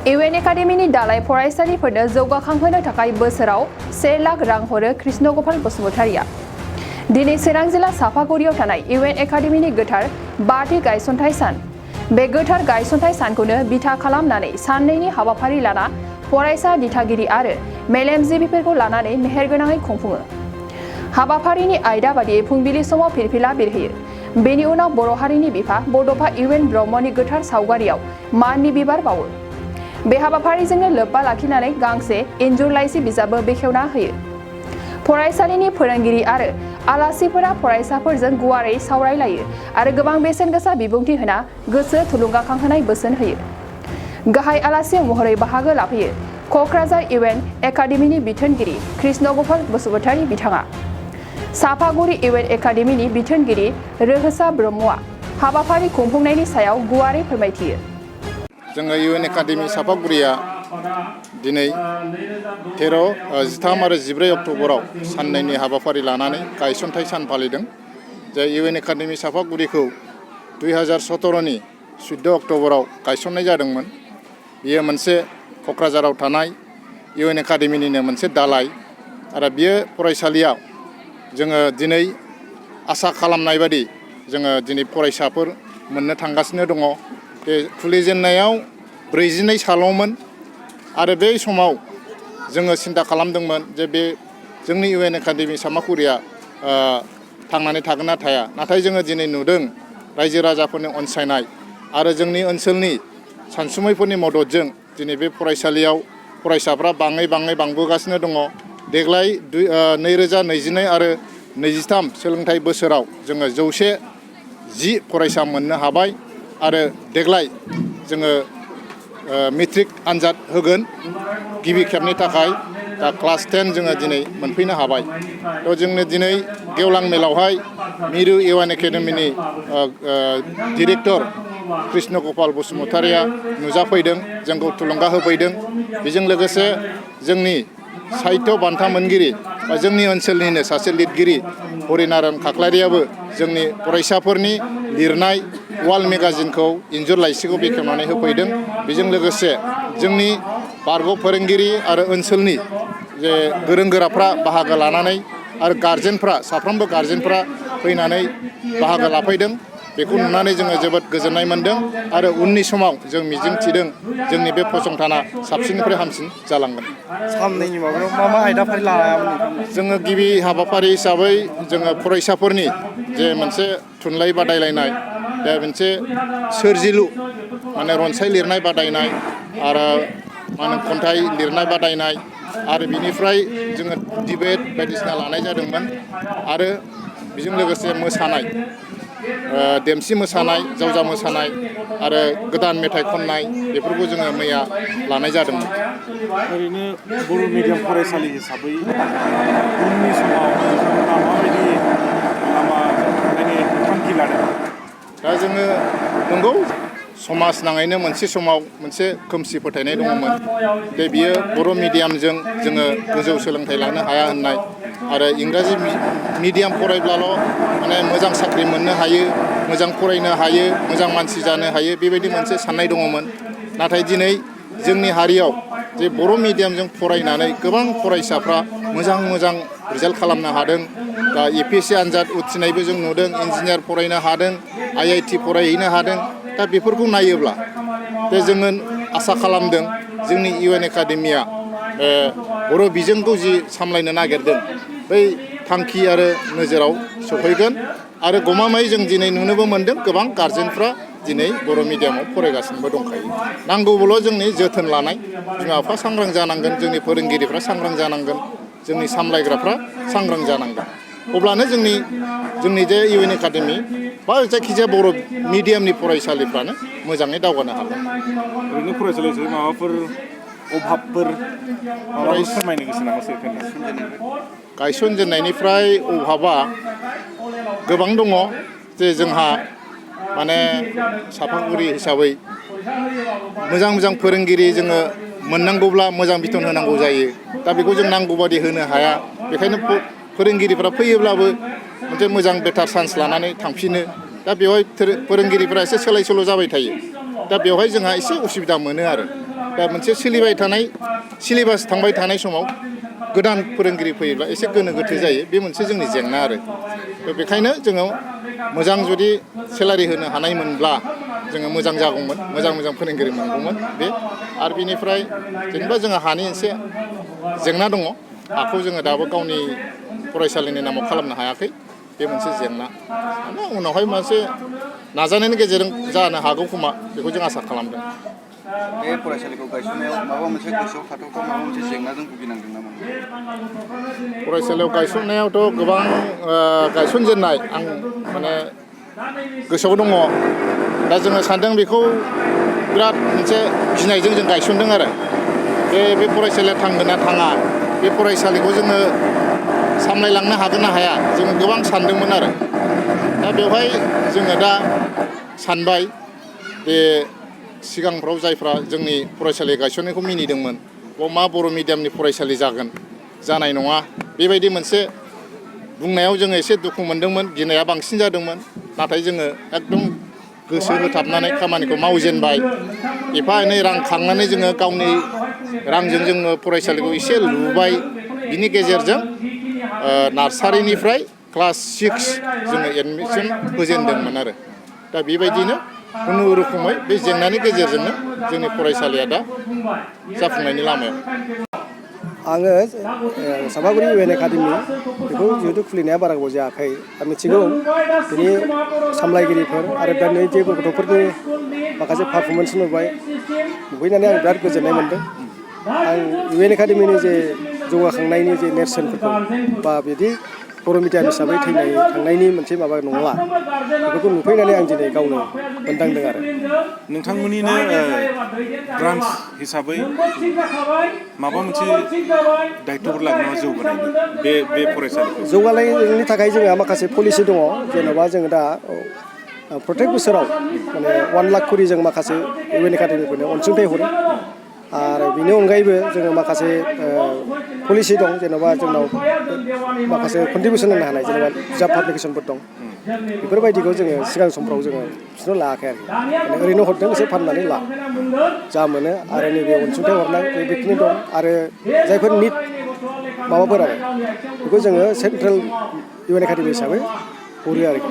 इउएन एकाडेमिनि दालाय फरायसालिफोरनो जौगाखांहोनो थाखाय बोसोराव 1 लाख रां हरो कृष्ण गपाल बसुमतारिया। दिनै चिरां जिल्ला सापागुरियाव थानाय इउएन एकाडेमिनि गोथार बाथि गायसनथाय सान। बे गोथार गायसनथाय सानखौनो बिथा खालामनानै साननैनि हाबाफारि लाना फरायसा दिथागिरि आरो मेलेमजिबिफोरखौ लानानै मेहेरगोनाङै खुंफुङो। हाबाफारिनि आयदा बादियै फुंबिलि समाव फिरफिला बिरहोयो। बेनि उनाव बर' हारिनि बिफा बड'फा इउएन ब्रह्मनि गोथार सावगारियाव माननि बिबार बावो। बे हाबाफारिजोंनो लोब्बा लाखिनानै गांसे इन्जुर लाइसि बिजाबबो बेखेवना होयो। फरायसालिनि फोरोंगिरि आरो आलासिफोरा फरायसाफोरजों गुवारै सावरायलायो आरो गोबां बेसेन गोसा बिबुंथि होना गोसो थुलुंगाखांहोनाय बोसोन होयो। गाहाय आलासि महरै बाहागो लाफैयो क'क्राझार इउएन एकाडेमिनि बिथोनगिरि कृष्ण गपाल बसुमतारि बिथाङा। सापागुरि इउएन एकाडेमिनि बिथोनगिरि रोहोसा ब्रह्मआ हाबाफारि खुंफुंनायनि सायाव गुवारै फोरमायथियो। जोङो इउएन एकाडेमि सापागुरिया दिनै 13, 13 आरो 14 अक्ट'बराव साननैनि हाबाफारि लानानै गायसनथाय सान फालिदों। जे इउएन एकाडेमि सापागुरिखौ 2017नि 14 अक्ट'बराव गायसननाय जादोंमोन। बेयो मोनसे क'क्राझाराव थानाय इउएन एकाडेमिनिनो मोनसे दालाय आरो बियो फरायसालियाव जोङो दिनै आसा खालामनाय बादि जोङो दिनै फरायसाफोर मोननो थांगासिनो दङ। बे खुलिजेननायाव 42 साल'मोन आरो बे समाव जोङो सिन्था खालामदोंमोन जे बे जोंनि इउएन एकाडेमि सापागुरिया थांनानै थागोन ना थाया। नाथाय जोङो दिनै नुदों रायजो राजाफोरनि अनसायनाय आरो जोंनि ओनसोलनि सानसुमैफोरनि मददजों दिनै बे फरायसालियाव फरायसाफ्रा बांबोगासिनो दङ। देग्लाय 2022 आरो 23 सोलोंथाइ बोसोराव जोङो 110 फरायसा मोननो हाबाय आरो देग्लाय जोङो मेट्रिक आनजाद होगोन गिबि खेबनि थाखाय। दा क्लास 10 जोङो दिनै मोनफैनो हाबाय। थ' जोंनो दिनै गेवलां मेलावहाय मिरु इउएन एकाडेमिनि डिरेक्टर कृष्ण गपाल बसुमतारिया नुजाफैदों, जोंखौ थुलुंगा होफैदों। बेजों लोगोसे जोंनि साहित्य बान्था मोनगिरि बा जोंनि ओनसोलनिनो सासे लिरगिरि हरिनारायण खाख्लारियाबो जोंनि फरायसाफोरनि लिरनाय वाल मेगाजिनखौ इन्जुर लाइसिखौ बेखेवनानै होफैदों। बेजों लोगोसे जोंनि बारग' फोरोंगिरि आरो ओनसोलनि जे गोरों गोराफ्रा बाहागो लानानै आरो गारजेनफ्रा साफ्रोमबो गारजेनफ्रा फैनानै बाहागो लाफैदों। बेखौ नुनानै जोङो जोबोद गोजोननाय मोनदों आरो उननि समाव जों मिजिंथिदों जोंनि बे फसंथाना साबसिननिफ्राय हामसिन जालांगोन। साननैनि माबायाव मा आयदाफारि लायामोन? जोङो गिबि हाबाफारि हिसाबै जोङो फरायसाफोरनि जे मोनसे थुनलाइ बादायलायनाय, बे मोनसे सोरजिलु माने रनसाय लिरनाय बादायनाय आरो खन्थाइ लिरनाय बादायनाय आरो बिनिफ्राय जोङो डिबेट बायदिसिना लानाय जादोंमोन आरो बेजों लोगोसे मोसानाय, देमसि मोसानाय, जावजा मोसानाय आरो गोदान मेथाइ खननाय बेफोरखौ जोङो मैया लानाय जादोंमोन। ओरैनो बर' मिडियाम फरायसालि हिसाबै उननि समाव नोंथांमोना माबायदि लामाजों थांनायनि थांखि लादों? दा जोङो नंगौ समाज नाङैनो मोनसे समाव मोनसे खोमसि फोथायनाय दङमोन जे बियो बर' मिडियामजों जोङो गोजौ सोलोंथाइ लानो हाया होननाय आरो इंराजि मिडियाम फरायब्लाल' माने मोजां साख्रि मोननो हायो, मोजां फरायनो हायो, मोजां मानसि जानो हायो, बेबायदि मोनसे साननाय दङमोन। नाथाय दिनै जोंनि हारियाव जे बर' मिडियामजों फरायनानै गोबां फरायसाफ्रा मोजां रिजाल्ट खालामनो हादों। दा APSC आनजाद उथ्रिनायबो जों नुदों, इन्जिनियार फरायनो हादों, IIT फरायहैनो हादों। दा बेफोरखौ नायोब्ला जोङो आसा खालामदों जोंनि इउएन एकाडेमिया बर' बिजोंखौ जि सामलायनो नागिरदों बै थांखि आरो नोजोराव सफैगोन आरो गमामायै जों दिनै नुनोबो मोनदों गोबां गारजेनफ्रा दिनै बर' मिडियामाव फरायगासिनोबो दंखायो। नांगौबोल' जोंनि जोथोन लानाय, बिमा बिफा सांग्रां जानांगोन, जोंनि फोरोंगिरिफ्रा सांग्रां जानांगोन, जोंनि सामलायग्राफ्रा सांग्रां जानांगोन। अब्लानो जोंनि जे इउएन एकाडेमि बा जायखिजाया बर' मिडियामनि फरायसालिफ्रानो मोजाङै दावगानो हागोन। ओरैनो फरायसालि हिसाबै माबाफोर अभाबफोर फोरमायनो गोसो नामा? गायसनजेननायनिफ्राय अभाबा गोबां दङ। जे जोंहा माने सापागुरि हिसाबै मोजां फोरोंगिरि जोङो मोननांगौब्ला मोजां बिथोन होनांगौ जायो। दा बेखौ जों नांगौ बादि होनो हाया। बेखायनो फोरोंगिरिफ्रा फैयोब्लाबो मोनसे मोजां बेटार चान्स लानानै थांफिनो। दा बेवहाय फोरोंगिरिफ्रा एसे सोलाय सोल' जाबाय थायो। दा बेवहाय जोंहा एसे उसुबिदा मोनो आरो दा मोनसे सोलिबाय थानाय सिलेबास थांबाय थानाय समाव गोदान फोरोंगिरि फैयोब्ला एसे गोनो गोथो जायो बे मोनसे जोंनि जेंना आरो बेखायनो जोङो मोजां जुदि सेलारि होनो हानायमोनब्ला जोङो मोजां जागौमोन मोजां फोरोंगिरि मोनगौमोन बे आरो बिनिफ्राय जेनेबा जोंहा हानि एसे जेंना दङ हाखौ जोङो दाबो गावनि फरायसालिनि नामाव खालामनो हायाखै बे मोनसे जेंना उनावहाय मोनसे नाजानायनि गेजेरजों जानो हागौ खोमा बेखौ जों आसा खालामदों बे फरायसालिखौ गायसननायाव माबा मोनसे गोसोआव थाथावथाव माबा मोनसे जेंनाजों भुगिनांदों नामा फरायसालियाव गायसननायावथ' गोबां गायसनजेननाय आं माने गोसोआव दङ दा जोङो सानदों बेखौ बिराद मोनसे गिनायजों जों गायसनदों आरो बे फरायसालिया थांगोन ना थाङा बे फरायसालिखौ जोङो सामलायलांनो हागोन ना हाया जोङो गोबां सानदोंमोन आरो दा बेवहाय जोङो दा सानबाय बे सिगांफ्राव जायफ्रा जोंनि फरायसालि गायसननायखौ मिनिदोंमोन बेयाव मा बर' मिडियामनि फरायसालि जानाय नङा बेबायदि मोनसे बुंनायाव जोङो एसे दुखु मोनदोंमोन गिनाया बांसिन जादोंमोन नाथाय जोङो एकदम गोसो होथाबनानै खामानिखौ मावजेनबाय एफा एनै रां खांनानै जोङो गावनि रांजों जोङो फरायसालिखौ एसे लुबाय बिनि गेजेरजों नार्सारिनिफ्राय क्लास 6 जोङो एडमिसन होजेनदोंमोन आरो दा बेबायदिनो खुनुरुखुमै बे जेंनानि गेजेरजोंनो जोंनि फरायसालिया दा जाफुंनायनि लामायाव आङो सापागुरि इउ एन एकाडेमि बेखौ जिहेतु खुलिनाया बारा गोबाव जायाखै आं मिथिगौ बिनि सामलायगिरिफोर आरो दा नै जे गथ'फोरनि माखासे पारफरमेन्स नुबोनानै आं बिराद गोजोननाय मोन्दों आं इउ एन एकाडेमिनि जे जौगाखांनायनि जे नेरसोनफोरखौ बा बिदि बर' मिडियाम हिसाबै थांनायनि मोनसे माबा नंला बेफोरखौ नुफैनानै आं दिनै गावनो मोनदांदों आरो नोंथांमोननिनो ब्रान्स हिसाबै माबा मोनसे दायथ'फोर लागोन जौगानायनि बे फरायसालिखौ जौगानायनि थाखाय जोंहा माखासे पलिसि दङ जेन'बा जोङो दा प्रत्येक बोसोराव माने 1 लाख खरि जों माखासे इउ एन एकाडेमिफोरनो अनसुंथाइ हरो आरो बेनि अनगायैबो जोङो माखासे पलिसि दं जेन'बा जोंनाव माखासे कन्ट्रिबिउसन होनो हानाय जेनेबा बिजाब पाब्लिकेसनफोर दं बेफोरबायदिखौ जोङो सिगां समफ्राव जोङो बिसोरनो लायाखै आरो माने ओरैनो हरदों एसे फाननानै ला जा मोनो आरो नैबे अनसुंथाइ हरनाय बेखिनि दं आरो जायफोर निट माबाफोर आरो बेखौ जोङो सेन्ट्रेल इउ एन एकाडेमि हिसाबै हरो आरोखि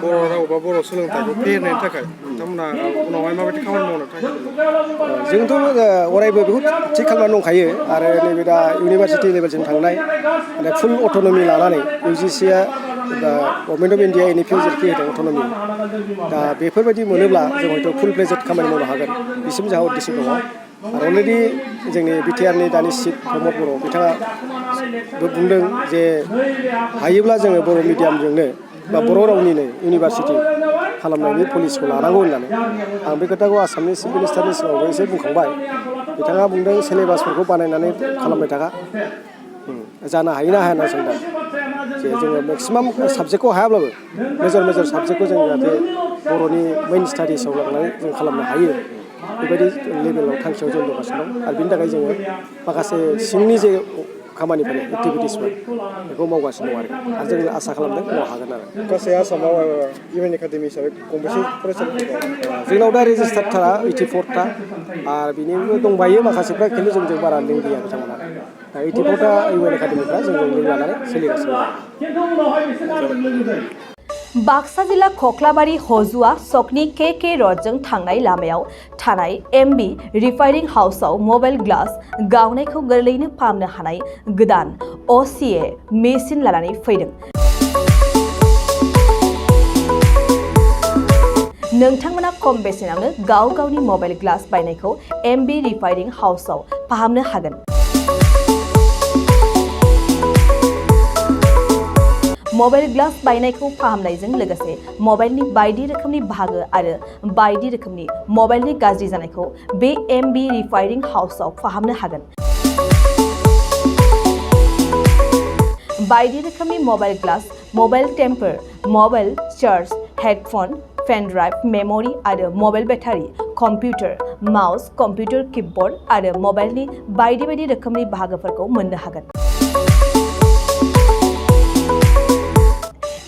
बर' राव बा बर' सोलोंथाइखौ फेहेरनायनि थाखाय नोंथांमोना उनावहाय माबायदि खामानि मावनो थाखाय जोंथ' अरायबो बेखौ थिग खालामनानै दंखायो आरो नैबे दा इउनिभारसिटि लेभेलसिम थांनाय माने फुल अट'नमि लानानै UGCआ दा गभर्नमेन्ट अफ इन्डिया NEP जेरैखि होदों अट'नमि दा बेफोरबायदि मोनोब्ला जों हयथ' फुल फ्लेजेड खामानि मावनो हागोन बिसिम जोंहा उद्देश्य दङ आरो अलरेडि जोंनि बिटिआरनि दानि चिफ प्रमद बर' बिथाङा बुंदों जे हायोब्ला जोङो बर' मिडियामजोंनो बा बर' रावनिनो इउनिभारसिटि खालामनायनि पलिसिखौ लानांगौ होननानै आं बे खोथाखौ आसामनि चिफ मिनिस्टारनि सिगाङावबो एसे बुंखांबाय बिथाङा बुंदों सिलेबासफोरखौ बानायनानै खालामबाय थाखा जानो हायो ना हाया होनना सोंदों जे जोङो मेक्सिमाम साबजेक्टखौ हायाब्लाबो मेजर साबजेक्टखौ जों जाहाथे बर'नि मेइन स्टाडिसाव लांनानै जों खालामनो हायो बेबायदि लेभेलाव थांखियाव जों दंगासिनो दं आरो बिनि थाखाय जोङो माखासे सिंनि जे खामानिफोर एक्टिभिटिसफोर बेखौ मावगासिनो दं आरो जों आसा खालामदों मावनो हागोन आरो गासै आसामाव इउ एन एकाडेमि हिसाबै गंबेसे फरायसालिफोर दं जोंनाव दा रेजिस्टार्डथारा 84था आरो बिनिबो दंबायो माखासेफ्रा खिन्थु जोंजों बारा लिंक गैया बिथांमोना दा 84था इउ एन एकाडेमिफ्रा जोंजों लिंक लानानै सोलिगासिनो दं बाक्सा जिल्ला खख्लाबारि हजुआ सकनि KK रडजों थांनाय लामायाव थानाय MB रिफाइनिं हाउसआव मबाइल ग्लास गावनायखौ गोरलैयैनो फाहामनो हानाय गोदान OCA मेसिन लानानै फैदों। नोंथांमोना खम बेसेनावनो गावनि मबाइल ग्लास बायनायखौ MB रिफाइनिं हाउसआव फाहामनो हागोन। मबाइल ग्लास बायनायखौ फाहामनायजों लोगोसे मबाइलनि बायदि रोखोमनि बाहागो आरो बायदि रोखोमनि मबाइलनि गाज्रि जानायखौ बे MB रिफाइनिं हाउसआव फाहामनो हागोन। बायदि रोखोमनि mobile glass, mobile temper, mobile charge, headphone, pen drive, memory आरो mobile battery, computer, mouse, computer keyboard आरो मबाइलनि बायदि रोखोमनि बाहागोफोरखौ मोननो हागोन।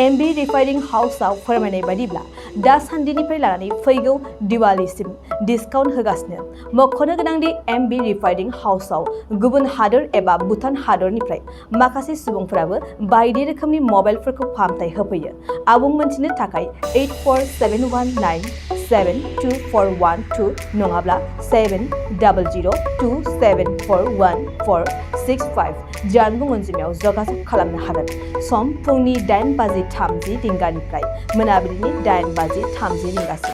MB रिफाइनिं हाउसआव फोरमायनाय बायदिब्ला दासान्दिनिफ्राय लानानै फैगौ दिवालीसिम डिसकाउन्ट होगासिनो। मख'नो गोनांदि MB रिफाइनिं हाउसआव गुबुन हादोर एबा भुटान हादरनिफ्राय माखासे सुबुंफोराबो बायदि रोखोमनि मबाइलफोरखौ फाहामथाय होफैयो। आबुं मोनथिनो थाखाय 8471972412 नङाब्ला 7002741465 जानबुं अनजिमायाव जगाजग खालामनो हागोन। सम फुंनि 8:30 रिंगानिफ्राय मोनाबिलिनि 8:30 रिंगासिम।